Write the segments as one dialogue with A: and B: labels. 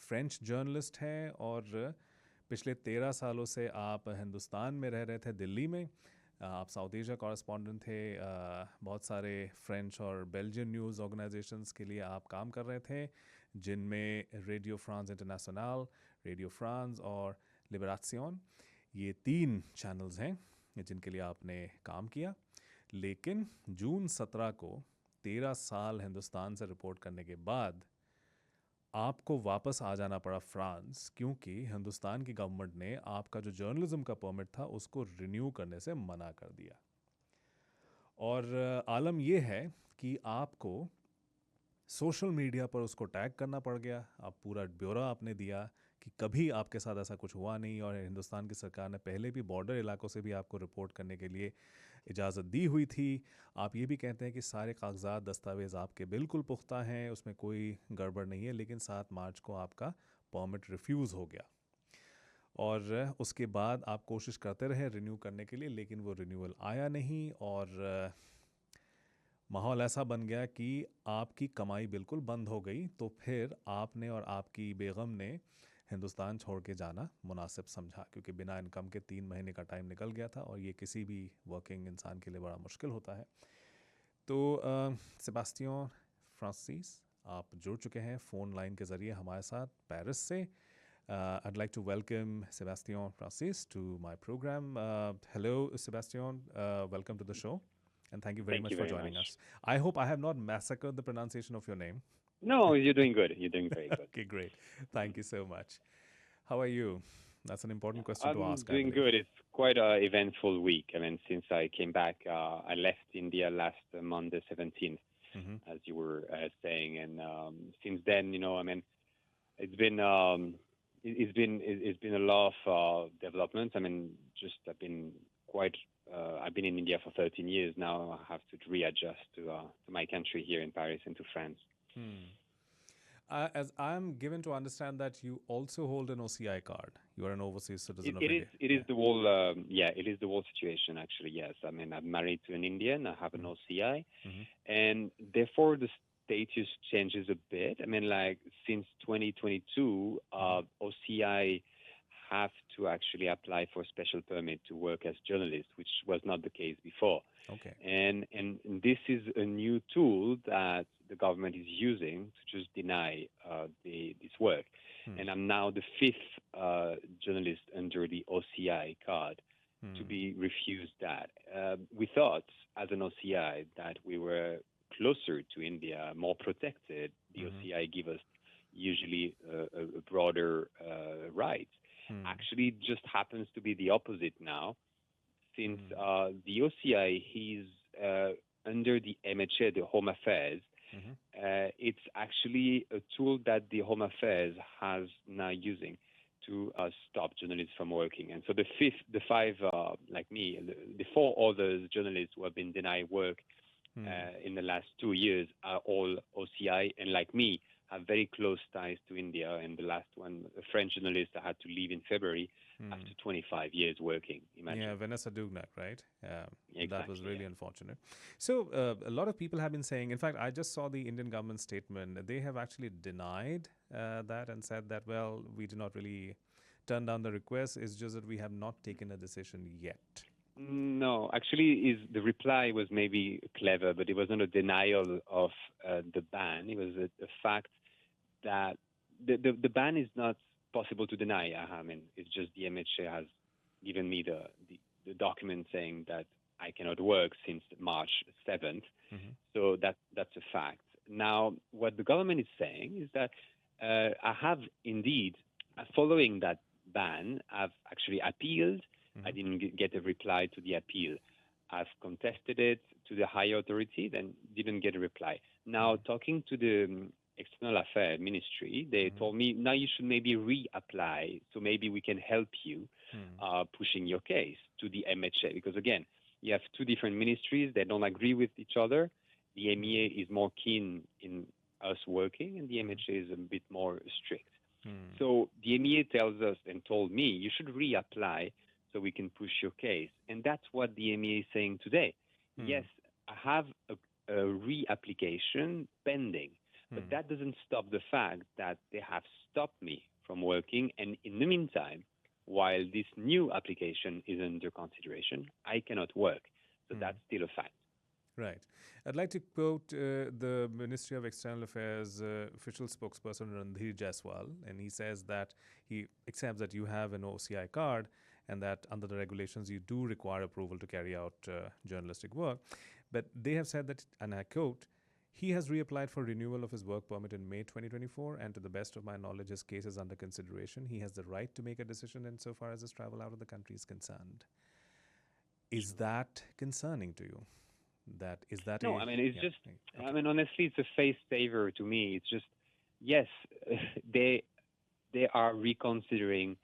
A: French journalist हैं और पिछले 13 सालों से आप हिंदुस्तान में रह रहे थे, दिल्ली में। आप साउथ एशिया कॉरेस्पॉन्डेंट थे। बहुत सारे फ्रेंच और बेल्जियन न्यूज़ ऑर्गेनाइजेशंस के लिए आप काम कर रहे थे, जिनमें radio France international, radio France और लिबरासियोन, ये 3 चैनल्स हैं जिनके लिए आपने काम किया। लेकिन जून 17 को 13 साल हिंदुस्तान से रिपोर्ट करने के बाद आपको वापस आ जाना पड़ा फ्रांस, क्योंकि हिंदुस्तान की गवर्नमेंट ने आपका जो जर्नलिज्म का परमिट था उसको रिन्यू करने से मना कर दिया। और आलम यह है कि आपको सोशल मीडिया पर उसको टैग करना पड़ गया। आप पूरा ब्यौरा आपने दिया कि कभी आपके साथ ऐसा कुछ हुआ नहीं, और हिंदुस्तान की सरकार ने पहले भी बॉर्डर इलाकों से भी आपको रिपोर्ट करने के लिए इजाज़त दी हुई थी। आप ये भी कहते हैं कि सारे कागजात दस्तावेज़ आपके बिल्कुल पुख्ता हैं, उसमें कोई गड़बड़ नहीं है, लेकिन 7 मार्च को आपका परमिट रिफ्यूज़ हो गया। और उसके बाद आप कोशिश करते रहे रिन्यू करने के लिए, लेकिन वो रिन्यूअल आया नहीं, और माहौल ऐसा बन गया कि आपकी कमाई बिल्कुल बंद हो गई। तो फिर आपने और आपकी बेगम ने हिंदुस्तान छोड़ के जाना मुनासिब समझा, क्योंकि बिना इनकम के 3 महीने का टाइम निकल गया था, और ये किसी भी वर्किंग इंसान के लिए बड़ा मुश्किल होता है। तो सेबास्टियन फ्रांसिस, आप जुड़ चुके हैं फ़ोन लाइन के ज़रिए हमारे साथ पेरिस से। I'd like to welcome Sébastien Fracis to my program. Hello, Sébastien. Welcome to the show. And thank you very
B: Thank
A: much
B: you
A: for
B: very
A: joining
B: much.
A: us. I hope I have not massacred the pronunciation of your name.
B: No, you're doing good. You're doing very good.
A: Okay, great. Thank you so much. How are you? That's an important question to
B: I'm
A: ask, I
B: doing
A: believe.
B: good. It's quite an eventful week. I mean, since I came back, I left India last Monday, 17th, as you were saying, and since then, I mean, it's been it's been a lot of developments. I mean, just I've been in India for 13 years now. I have to readjust to my country here in Paris and to France.
A: As I'm given to understand that you also hold an OCI card. You are an overseas citizen
B: It,
A: of
B: it is
A: India.
B: it
A: Yeah.
B: is the whole it is the whole situation actually. Yes, I mean I'm married to an Indian. I have an OCI, and therefore the status changes a bit. I mean, like since 2022, OCI have to actually apply for a special permit to work as journalist, which was not the case before.
A: Okay.
B: And this is a new tool that the government is using to just deny this work. And I'm now the 5th journalist under the OCI card to be refused that. We thought, as an OCI, that we were closer to India, more protected. The OCI give us usually a broader rights. Actually, it just happens to be the opposite now, since the OCI is under the MHA, the Home Affairs. It's actually a tool that the Home Affairs has now using to stop journalists from working. And so the 5 like me, the 4 other journalists who have been denied work in the last 2 years are all OCI, and like me, have very close ties to India. And the last one, a French journalist, I had to leave in February after 25 years working. Imagine.
A: Yeah, Vanessa Dugnac, right?
B: Exactly,
A: that was really unfortunate. So a lot of people have been saying, in fact, I just saw the Indian government statement. They have actually denied that and said that, well, we did not really turn down the request. It's just that we have not taken a decision yet.
B: No, actually, the reply was maybe clever, but it wasn't a denial of the ban. It was a fact that the ban is not possible to deny. I mean, it's just the MHA has given me the document saying that I cannot work since March 7th. So that's a fact. Now, what the government is saying is that I have indeed, following that ban, I've actually appealed. I didn't get a reply to the appeal. I've contested it to the higher authority, then didn't get a reply. Now, talking to the External Affairs Ministry, they told me, now you should maybe reapply, so maybe we can help you pushing your case to the MHA. Because again, you have 2 different ministries, they don't agree with each other. The MEA is more keen in us working, and the MHA is a bit more strict. So the MEA tells us and told me, you should reapply so we can push your case. And that's what the MEA is saying today. Yes, I have a reapplication pending. But that doesn't stop the fact that they have stopped me from working. And in the meantime, while this new application is under consideration, I cannot work. So that's still a fact.
A: Right. I'd like to quote the Ministry of External Affairs official spokesperson Randhir Jaiswal, and he says that he accepts that you have an OCI card and that under the regulations you do require approval to carry out journalistic work. But they have said that, and I quote, he has reapplied for renewal of his work permit in May 2024, and to the best of my knowledge, his case is under consideration. He has the right to make a decision insofar as his travel out of the country is concerned. Is that concerning to you?
B: No, I mean, it's just, okay. I mean, honestly, it's a face saver to me. It's just, yes, they are reconsidering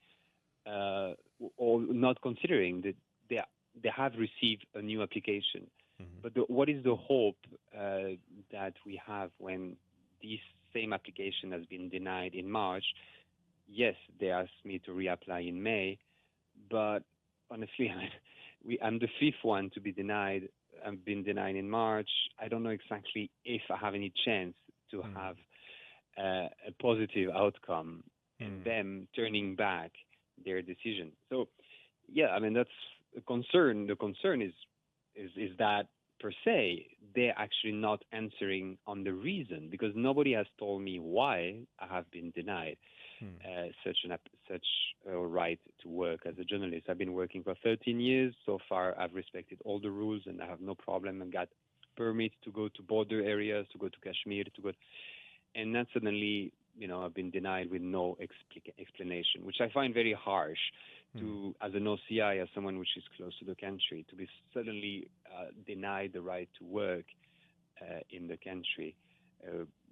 B: or not considering that they have received a new application. But what is the hope that we have when this same application has been denied in March? Yes, they asked me to reapply in May, but honestly, I'm the fifth one to be denied. I've been denied in March. I don't know exactly if I have any chance to have a positive outcome and them turning back their decision. So, yeah, I mean, that's a concern. The concern is that, per se, they're actually not answering on the reason, because nobody has told me why I have been denied such a right to work as a journalist. I've been working for 13 years. So far, I've respected all the rules, and I have no problem and got permits to go to border areas, to go to Kashmir, and then suddenly, I've been denied with no explanation, which I find very harsh to, as an OCI, as someone which is close to the country, to be suddenly denied the right to work in the country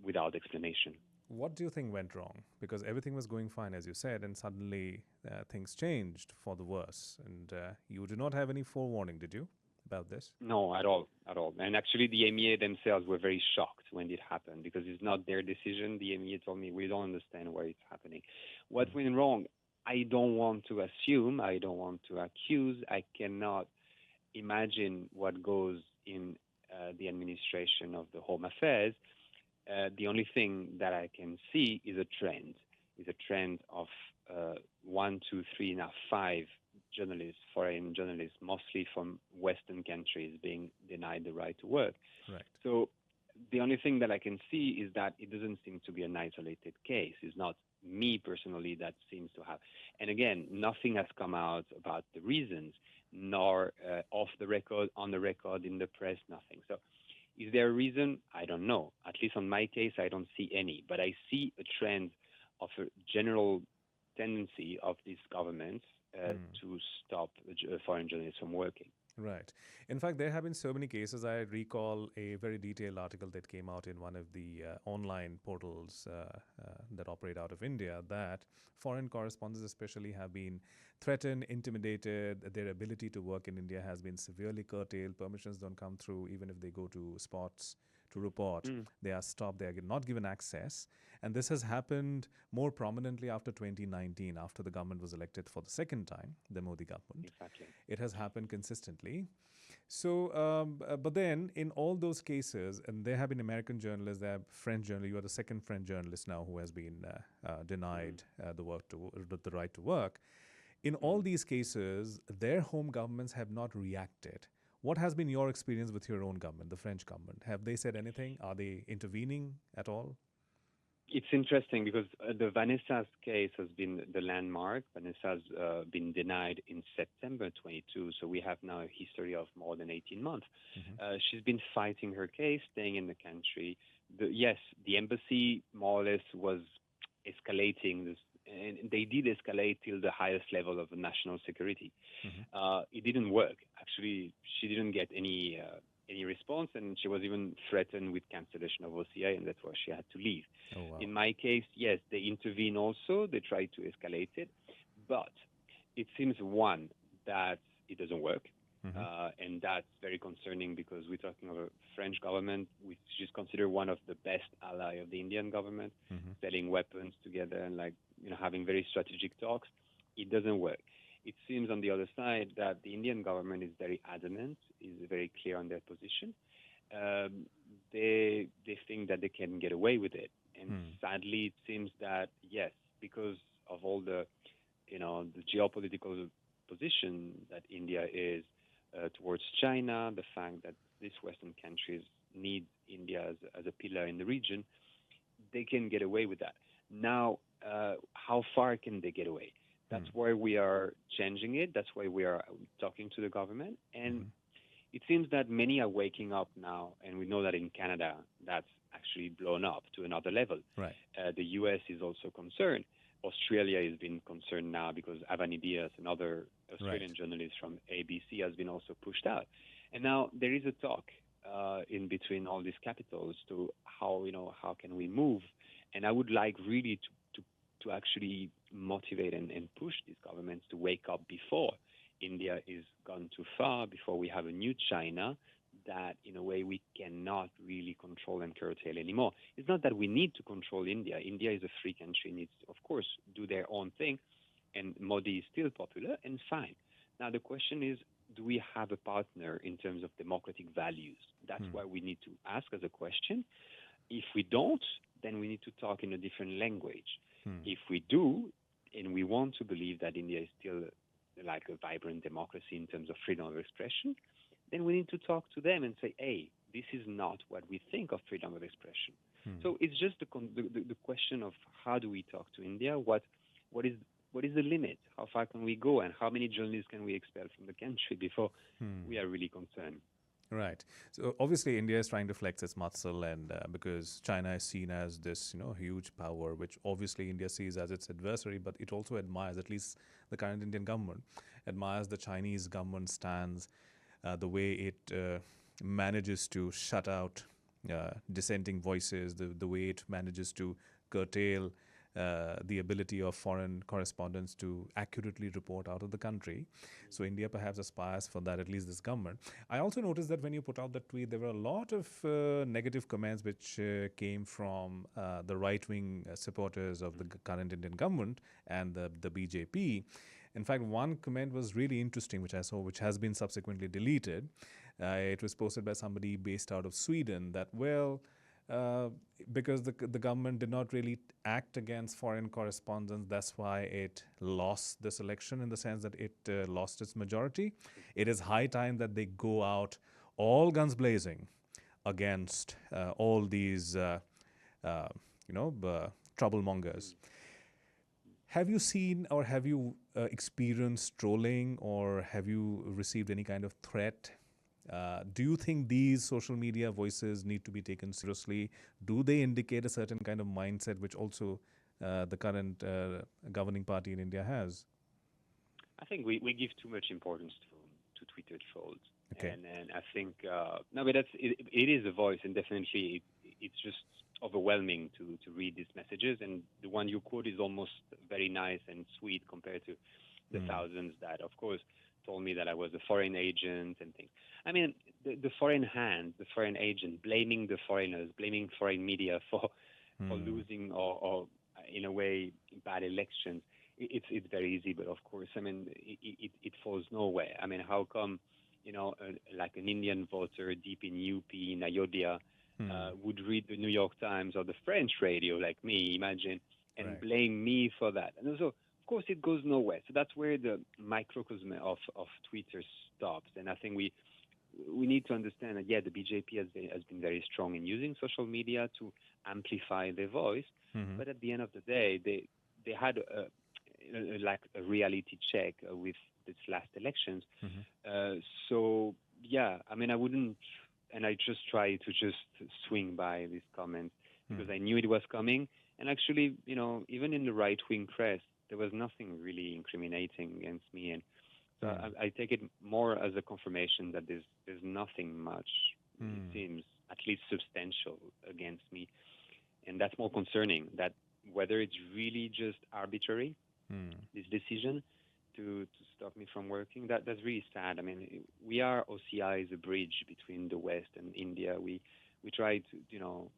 B: without explanation.
A: What do you think went wrong? Because everything was going fine, as you said, and suddenly things changed for the worse. And you did not have any forewarning, did you, about this?
B: No, at all. And actually, the MEA themselves were very shocked when it happened, because it's not their decision. The MEA told me, we don't understand why it's happening. What went wrong? I don't want to assume. I don't want to accuse. I cannot imagine what goes in the administration of the Home Affairs. The only thing that I can see is a trend of 1, 2, 3, now 5 journalists, foreign journalists, mostly from Western countries, being denied the right to work.
A: Right.
B: So the only thing that I can see is that it doesn't seem to be an isolated case. It's not me personally that seems to have. And again, nothing has come out about the reasons, nor off the record, on the record, in the press, nothing. So is there a reason? I don't know. At least on my case, I don't see any. But I see a trend of a general tendency of these governments to stop foreign journalists from working.
A: Right. In fact, there have been so many cases. I recall a very detailed article that came out in one of the online portals that operate out of India, that foreign correspondents especially have been threatened, intimidated. Their ability to work in India has been severely curtailed. Permissions don't come through even if they go to spots to report. They are stopped. They are not given access. And this has happened more prominently after 2019, after the government was elected for the second time, the Modi government.
B: Exactly.
A: It has happened consistently. So, but then in all those cases, and there have been American journalists, there are French journalists. You are the second French journalist now who has been denied the right to work. In all these cases, their home governments have not reacted. What has been your experience with your own government, the French government? Have they said anything? Are they intervening at all?
B: It's interesting because the Vanessa's case has been the landmark. Vanessa's been denied in September 22, so we have now a history of more than 18 months. She's been fighting her case, staying in the country. Yes, the embassy more or less was escalating this, and they did escalate till the highest level of national security. It didn't work. Actually, she didn't get any response, and she was even threatened with cancellation of OCI, and that's why she had to leave.
A: Oh, wow.
B: In my case, yes, they intervene also. They try to escalate it, but it seems, one, that it doesn't work, and that's very concerning because we're talking of a French government, which is considered one of the best ally of the Indian government, selling weapons together and having very strategic talks. It doesn't work. It seems on the other side that the Indian government is very adamant, is very clear on their position. um, they think that they can get away with it. And sadly, it seems that yes, because of all the the geopolitical position that India is towards China, the fact that these Western countries need India as a pillar in the region, they can get away with that. Now, how far can they get away? That's why we are changing it. That's why we are talking to the government. And it seems that many are waking up now. And we know that in Canada, that's actually blown up to another level.
A: Right.
B: The US is also concerned. Australia has been concerned now because Avani Diaz, another Australian journalist from ABC, has been also pushed out. And now there is a talk in between all these capitals to how can we move. And I would like really to actually motivate and push these governments to wake up before India is gone too far, before we have a new China that in a way we cannot really control and curtail anymore. It's not that we need to control India. India is a free country, needs to, of course, do their own thing, and Modi is still popular and fine. Now the question is, do we have a partner in terms of democratic values? That's why we need to ask as a question. If we don't, then we need to talk in a different language. If we do, and we want to believe that India is still like a vibrant democracy in terms of freedom of expression, then we need to talk to them and say, hey, this is not what we think of freedom of expression. So it's just the question of how do we talk to India? What is the limit? How far can we go? And how many journalists can we expel from the country before we are really concerned?
A: Right. So obviously, India is trying to flex its muscle, and because China is seen as this, huge power, which obviously India sees as its adversary, but it also admires, at least the current Indian government, admires the Chinese government stance, the way it manages to shut out dissenting voices, the way it manages to curtail the ability of foreign correspondents to accurately report out of the country. So India perhaps aspires for that, at least this government. I also noticed that when you put out the tweet, there were a lot of negative comments which came from the right-wing supporters of the current Indian government and the BJP. In fact, one comment was really interesting, which I saw, which has been subsequently deleted. It was posted by somebody based out of Sweden that, because the government did not really act against foreign correspondents, that's why it lost this election, in the sense that it lost its majority. It is high time that they go out all guns blazing against all these, troublemongers. Have you seen or have you experienced trolling, or have you received any kind of threat? Do you think these social media voices need to be taken seriously? Do they indicate a certain kind of mindset which also the current governing party in India has?
B: I think we give too much importance to Twitter trolls.
A: Okay.
B: And I think, no, but it is a voice, and definitely it's just overwhelming to read these messages. And the one you quote is almost very nice and sweet compared to the thousands that, of course, told me that I was a foreign agent and things. I mean, the foreign hand, the foreign agent, blaming the foreigners, blaming foreign media for losing or in a way bad elections. It's very easy, but of course, I mean, it falls nowhere. I mean, how come, like an Indian voter deep in UP, in Ayodhya, would read the New York Times or the French radio, like me, imagine, and blame me for that? And also, of course, it goes nowhere. So that's where the microcosm of Twitter stops. And I think we need to understand that, the BJP has been very strong in using social media to amplify their voice. But at the end of the day, they had like a reality check with this last elections. So, I mean, I wouldn't, and I just try to just swing by these comments because I knew it was coming. And actually, even in the right-wing press, there was nothing really incriminating against me. And so I take it more as a confirmation that there's nothing much, it seems, at least substantial against me. And that's more concerning, that whether it's really just arbitrary, this decision to stop me from working, that's really sad. I mean, we are OCI is a bridge between the West and India. We try to,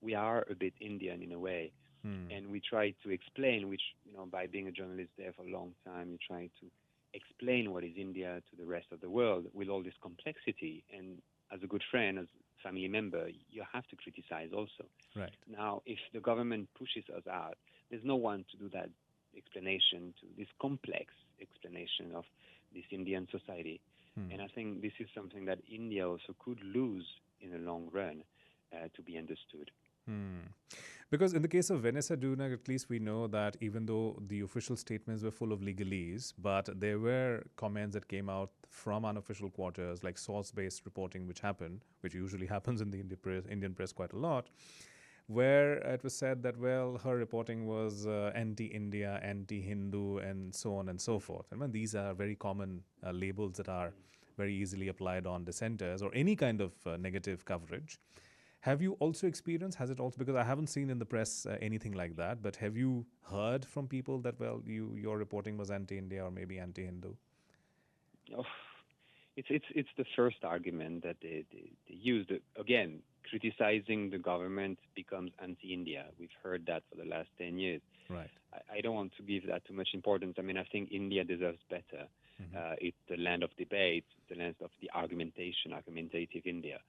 B: we are a bit Indian in a way. And we try to explain, which, by being a journalist there for a long time, you try to explain what is India to the rest of the world with all this complexity. And as a good friend, as family member, you have to criticize also.
A: Right.
B: Now, if the government pushes us out, there's no one to do that explanation, to this complex explanation of this Indian society. And I think this is something that India also could lose in the long run to be understood.
A: Because in the case of Vanessa Duna, at least we know that even though the official statements were full of legalese, but there were comments that came out from unofficial quarters, like source-based reporting, which usually happens in the Indian press quite a lot, where it was said that, well, her reporting was anti-India, anti-Hindu, and so on and so forth. And these are very common labels that are very easily applied on dissenters or any kind of negative coverage. Have you also experienced, has it also, because I haven't seen in the press anything like that, but have you heard from people that, well, your reporting was anti-India or maybe anti-Hindu?
B: Oh, it's the first argument that they used. Again, criticizing the government becomes anti-India. We've heard that for the last 10 years.
A: Right.
B: I don't want to give that too much importance. I mean, I think India deserves better. It's the land of debate, the land of the argumentative India.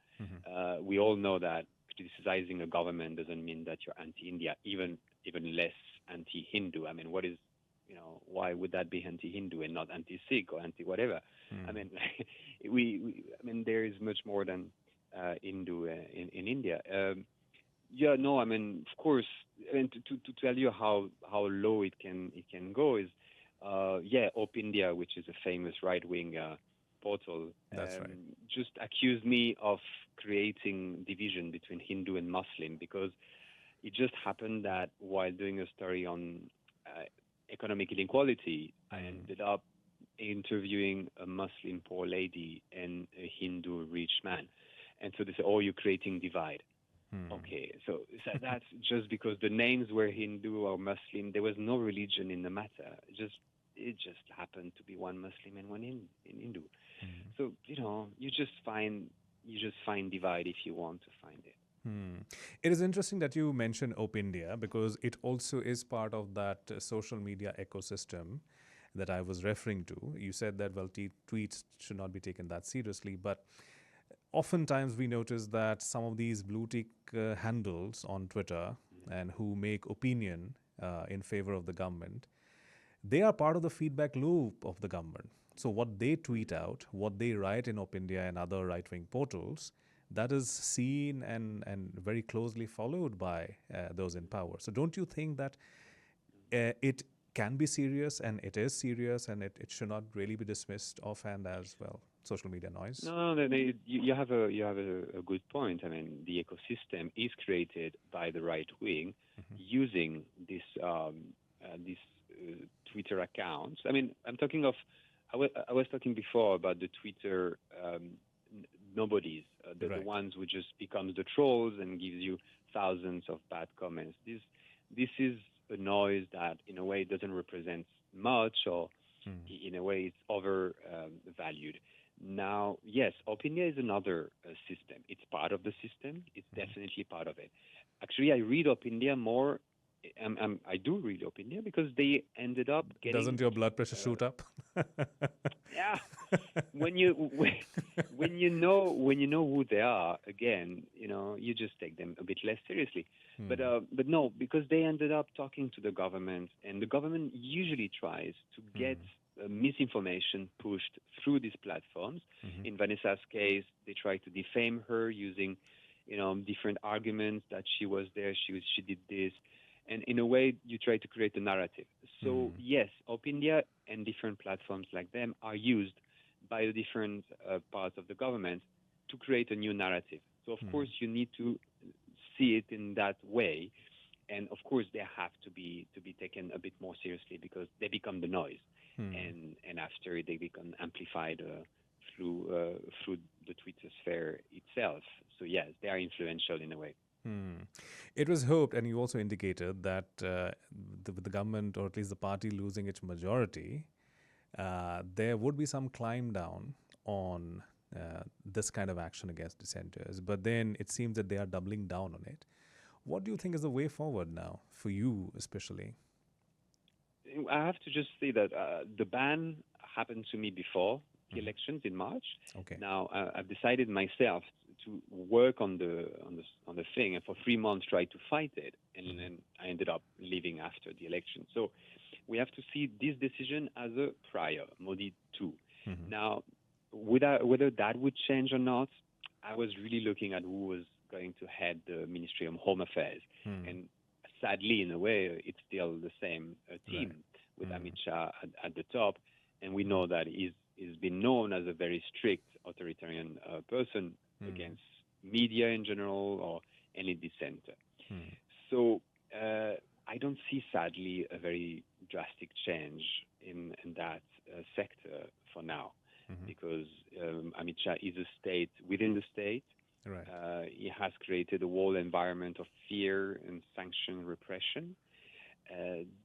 B: We all know that criticizing a government doesn't mean that you're anti-India, even less anti-Hindu. I mean, why would that be anti-Hindu and not anti-Sikh or anti-whatever? I mean, I mean, there is much more than Hindu in India. I mean, of course, and to tell you how low it can go is, Op India, which is a famous right-wing portal,
A: That's right.
B: just accused me of creating division between Hindu and Muslim, because it just happened that while doing a story on economic inequality, I ended up interviewing a Muslim poor lady and a Hindu rich man. And so they said, oh, you're creating divide. Okay, so that's just because the names were Hindu or Muslim. There was no religion in the matter. It just happened to be one Muslim and one Hindu. So you just find divide if you want to find it.
A: It is interesting that you mention Op India, because it also is part of that social media ecosystem that I was referring to. You said that, well, tweets should not be taken that seriously, but oftentimes we notice that some of these blue tick handles on Twitter and who make opinion in favor of the government, they are part of the feedback loop of the government. So what they tweet out, what they write in Op India and other right-wing portals, that is seen and very closely followed by those in power. So don't you think that it can be serious, and it is serious, and it should not really be dismissed offhand as, well, social media noise?
B: No, you have a good point. I mean, the ecosystem is created by the right wing using this Twitter accounts. I mean, I'm talking of. I was talking before about the Twitter nobodies, the ones who just becomes the trolls and gives you thousands of bad comments. This is a noise that, in a way, doesn't represent much, or in a way, it's overvalued. Now, yes, Op India is another system. It's part of the system. It's definitely part of it. Actually, I read Op India more. I do read Op India because they ended up getting.
A: Doesn't your blood pressure shoot up?
B: Yeah, when you know who they are, again, you just take them a bit less seriously. But no, because they ended up talking to the government, and the government usually tries to get misinformation pushed through these platforms. In Vanessa's case, they tried to defame her using, different arguments that she was there, she did this. And in a way, you try to create a narrative. So yes, Op India and different platforms like them are used by the different parts of the government to create a new narrative. So of course, you need to see it in that way, and of course, they have to be taken a bit more seriously, because they become the noise, and after they become amplified through the Twitter sphere itself. So yes, they are influential in a way.
A: It was hoped, and you also indicated that with the government, or at least the party, losing its majority, there would be some climb down on this kind of action against dissenters. But then it seems that they are doubling down on it. What do you think is the way forward now, for you especially?
B: I have to just say that the ban happened to me before. the elections in March.
A: Okay.
B: Now I've decided myself to work on the thing, and for 3 months try to fight it, and then I ended up leaving after the election. So we have to see this decision as a prior, Modi 2. Now, whether that would change or not, I was really looking at who was going to head the Ministry of Home Affairs, and sadly, in a way, it's still the same team with Amit Shah at the top, and we know that he's been known as a very strict authoritarian person against media in general or any dissenter. So I don't see, sadly, a very drastic change in that sector for now, because Amit Shah is a state within the state. Right. He has created a whole environment of fear and sanction repression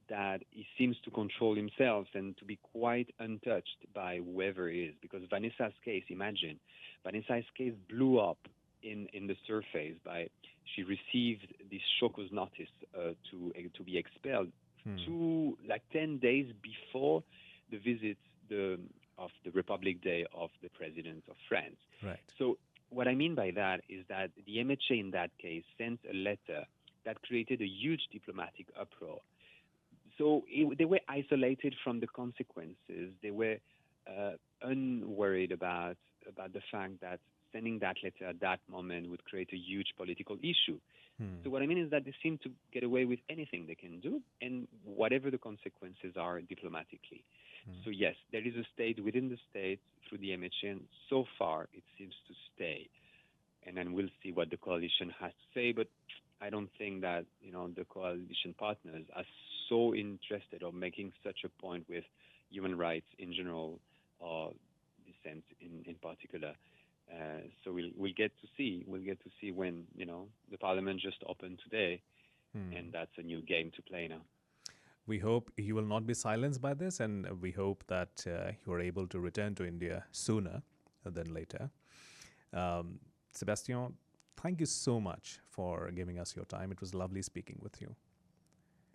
B: that he seems to control himself and to be quite untouched by whoever he is. Because Vanessa's case, imagine, Vanessa's case blew up in the surface by she received this show cause notice to be expelled 10 days before the visit of the Republic Day of the President of France.
A: Right.
B: So what I mean by that is that the MHA in that case sent a letter that created a huge diplomatic uproar. So they were isolated from the consequences. They were unworried about the fact that sending that letter at that moment would create a huge political issue. So what I mean is that they seem to get away with anything they can do, and whatever the consequences are diplomatically. So yes, there is a state within the state through the MHA, and so far it seems to stay. And then we'll see what the coalition has to say, but I don't think that the coalition partners are so interested or making such a point with human rights in general or dissent in particular. So we'll get to see. We'll get to see when the parliament just opened today, and that's a new game to play now.
A: We hope you will not be silenced by this, and we hope that you are able to return to India sooner than later. Sébastien, thank you so much for giving us your time. It was lovely speaking with you.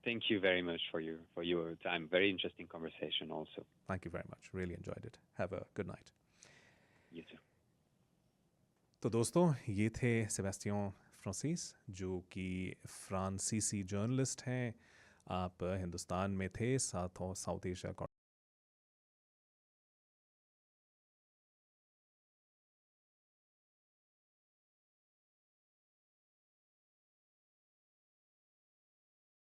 B: Thank you very much for your time. Very interesting conversation also.
A: Thank you very much. Really enjoyed it. Have a good night.
B: You too.
A: तो दोस्तों, ये थे Sebastian Francis, जो कि फ्रांसीसी journalist हैं. आप हिंदुस्तान में थे, साउथ एशिया